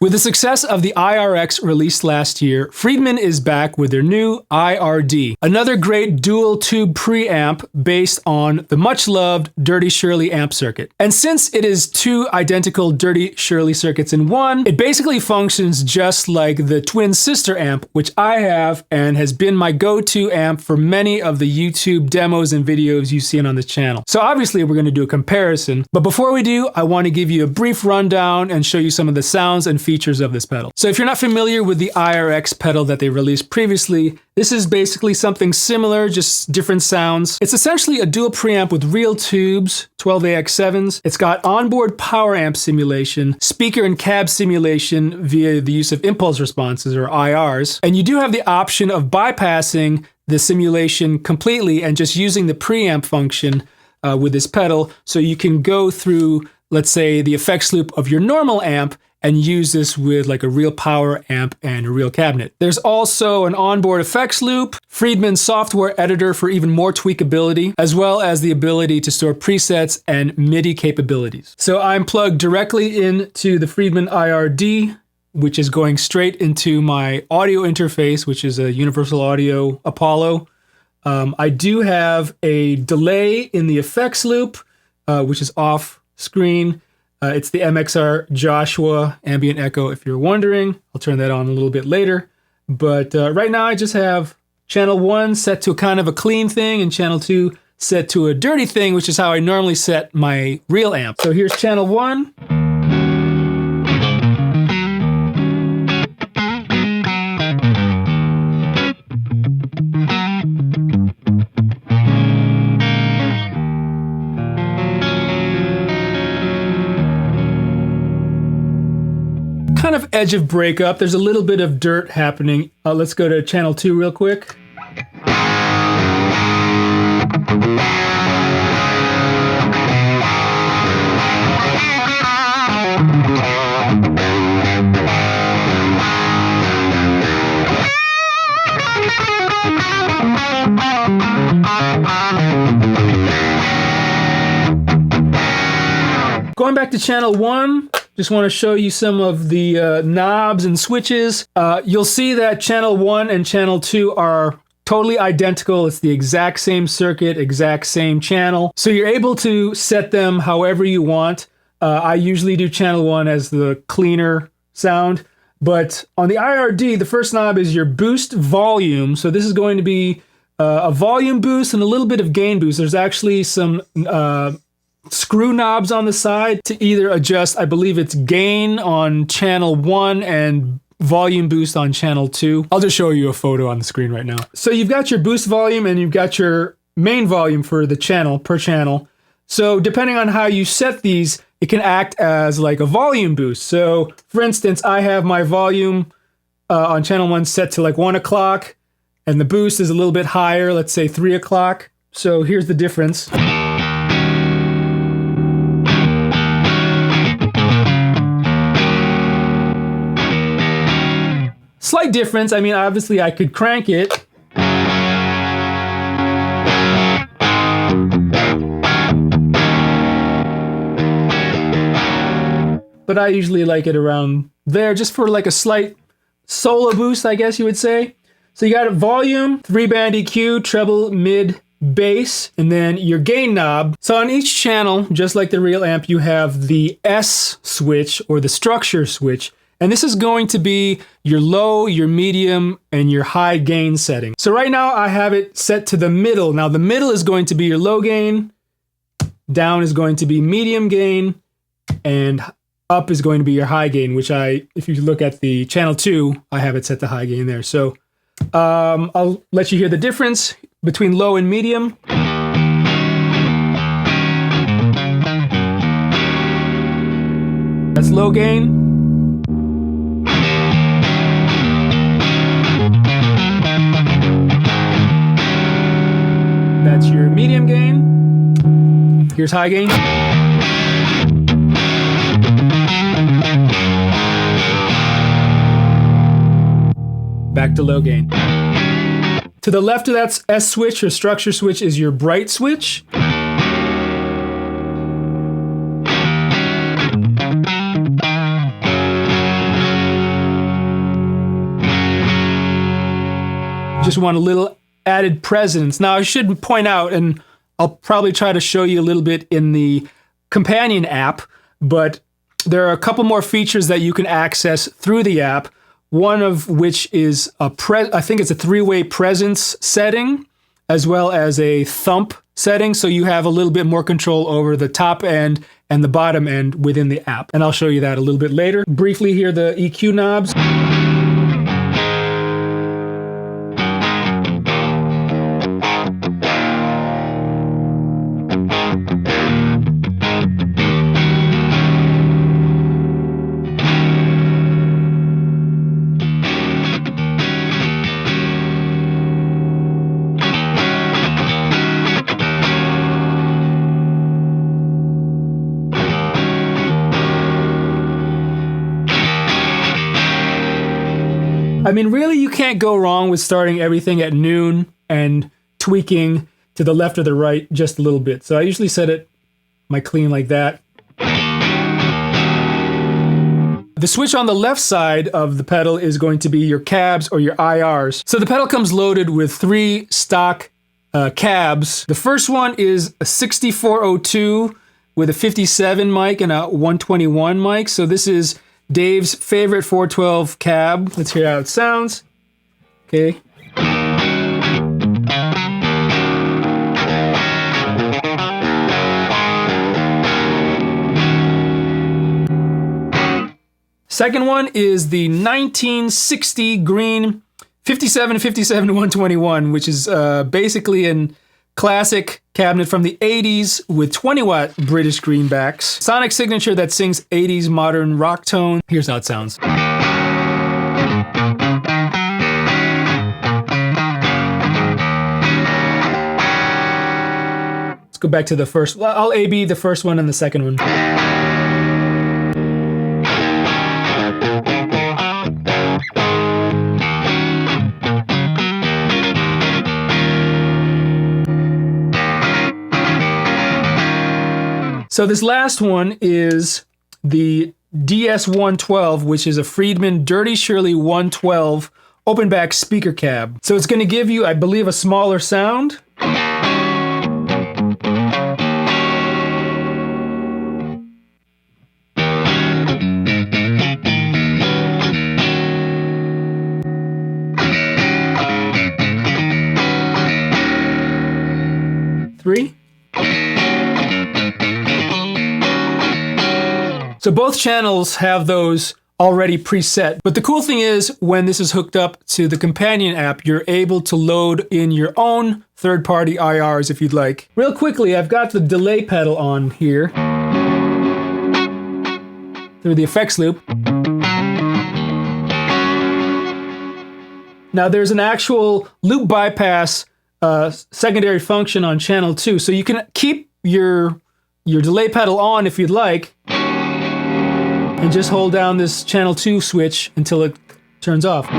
With the success of the IRX released last year, Friedman is back with their new IRD, another great dual-tube preamp based on the much-loved Dirty Shirley amp circuit. And since it is two identical Dirty Shirley circuits in one, it basically functions just like the twin sister amp, which I have and has been my go-to amp for many of the YouTube demos and videos you've seen on this channel. So obviously we're going to do a comparison, but before we do, I want to give you a brief rundown and show you some of the sounds and features of this pedal. So if you're not familiar with the IRX pedal that they released previously, this is basically something similar, just different sounds. It's essentially a dual preamp with real tubes, 12AX7s. It's got onboard power amp simulation, speaker and cab simulation via the use of impulse responses or IRs. And you do have the option of bypassing the simulation completely and just using the preamp function with this pedal. So you can go through, let's say, the effects loop of your normal amp and use this with like a real power amp and a real cabinet. There's also an onboard effects loop, Friedman software editor for even more tweakability, as well as the ability to store presets and MIDI capabilities. So I'm plugged directly into the Friedman IRD, which is going straight into my audio interface, which is a Universal Audio Apollo. I do have a delay in the effects loop, which is off screen. It's the MXR Joshua Ambient Echo, if you're wondering. I'll turn that on a little bit later. But right now I just have channel 1 set to kind of a clean thing and channel 2 set to a dirty thing, which is how I normally set my real amp. So here's channel 1. Kind of edge of breakup. There's a little bit of dirt happening. Let's go to channel 2 real quick. Going back to channel 1, just want to show you some of the knobs and switches. You'll see that channel 1 and channel 2 are totally identical. It's the exact same circuit, exact same channel. So you're able to set them however you want. I usually do channel 1 as the cleaner sound. But on the IRD, the first knob is your boost volume. So this is going to be a volume boost and a little bit of gain boost. There's actually some screw knobs on the side to either adjust, I believe it's gain on channel 1 and volume boost on channel 2. I'll just show you a photo on the screen right now. So you've got your boost volume and you've got your main volume for the channel, per channel. So depending on how you set these, it can act as like a volume boost. So for instance, I have my volume on channel 1 set to like 1 o'clock and the boost is a little bit higher, let's say 3 o'clock. So here's the difference. Slight difference. I mean, obviously I could crank it. But I usually like it around there just for like a slight solo boost, I guess you would say. So you got a volume, 3-band EQ, treble, mid, bass, and then your gain knob. So on each channel, just like the real amp, you have the S switch or the structure switch. And this is going to be your low, your medium, and your high gain setting. So right now I have it set to the middle. Now the middle is going to be your low gain, down is going to be medium gain, and up is going to be your high gain, which if you look at the channel 2, I have it set to high gain there. So I'll let you hear the difference between low and medium. That's low gain. That's your medium gain. Here's high gain. Back to low gain. To the left of that S switch or structure switch is your bright switch. just want a little added presence. Now, I should point out, and I'll probably try to show you a little bit in the companion app, but there are a couple more features that you can access through the app, one of which is I think it's a 3-way presence setting, as well as a thump setting, so you have a little bit more control over the top end and the bottom end within the app. And I'll show you that a little bit later. Briefly here, the EQ knobs. I mean, really, you can't go wrong with starting everything at noon and tweaking to the left or the right just a little bit. So I usually set my clean like that. The switch on the left side of the pedal is going to be your cabs or your IRs. So the pedal comes loaded with 3 stock cabs. The first one is a 6402 with a 57 mic and a 121 mic. So this is Dave's favorite 412 cab. Let's hear how it sounds. Okay. Second one is the 1960 green 57 121, which is basically an classic cabinet from the 80s with 20-watt British greenbacks. Sonic signature that sings 80s modern rock tone. Here's how it sounds. Let's go back to the first. I'll A-B the first one and the second one. So this last one is the DS112, which is a Friedman Dirty Shirley 112 open back speaker cab. So it's going to give you, I believe, a smaller sound. Three. So both channels have those already preset. But the cool thing is, when this is hooked up to the companion app, you're able to load in your own third-party IRs if you'd like. Real quickly, I've got the delay pedal on here through the effects loop. Now there's an actual loop bypass secondary function on channel 2, so you can keep your delay pedal on if you'd like, and just hold down this channel 2 switch until it turns off.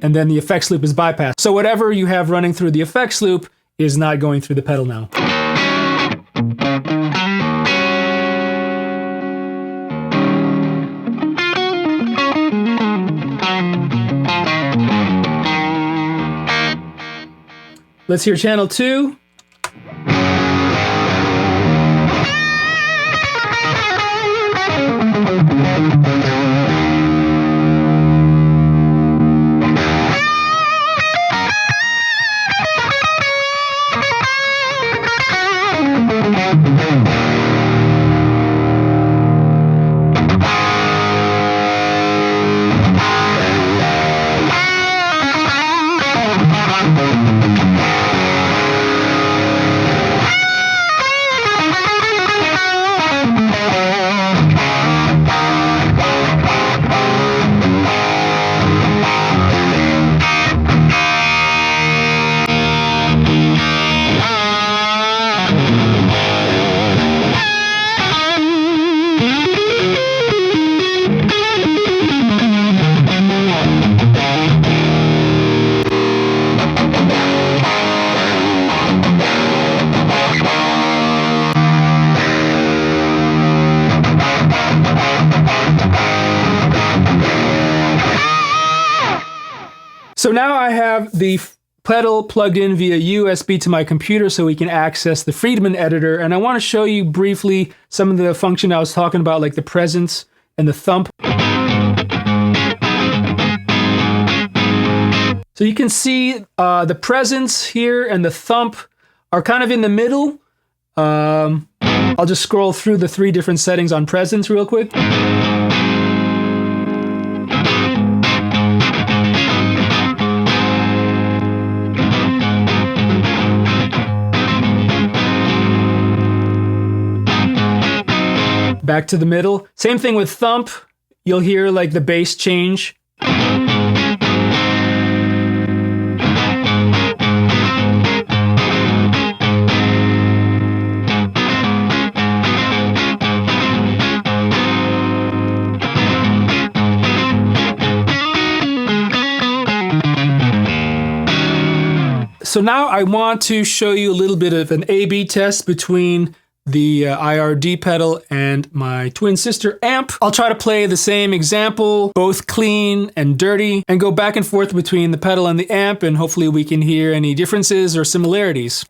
And then the effects loop is bypassed. So whatever you have running through the effects loop is not going through the pedal now. Let's hear channel 2. So now I have the pedal plugged in via USB to my computer so we can access the Friedman Editor. And I want to show you briefly some of the function I was talking about, like the presence and the thump. So you can see the presence here and the thump are kind of in the middle. I'll just scroll through the 3 different settings on presence real quick. Back to the middle. Same thing with thump. You'll hear like the bass change. So now I want to show you a little bit of an A/B test between the IRD pedal and my twin sister amp. I'll try to play the same example, both clean and dirty, and go back and forth between the pedal and the amp, and hopefully we can hear any differences or similarities.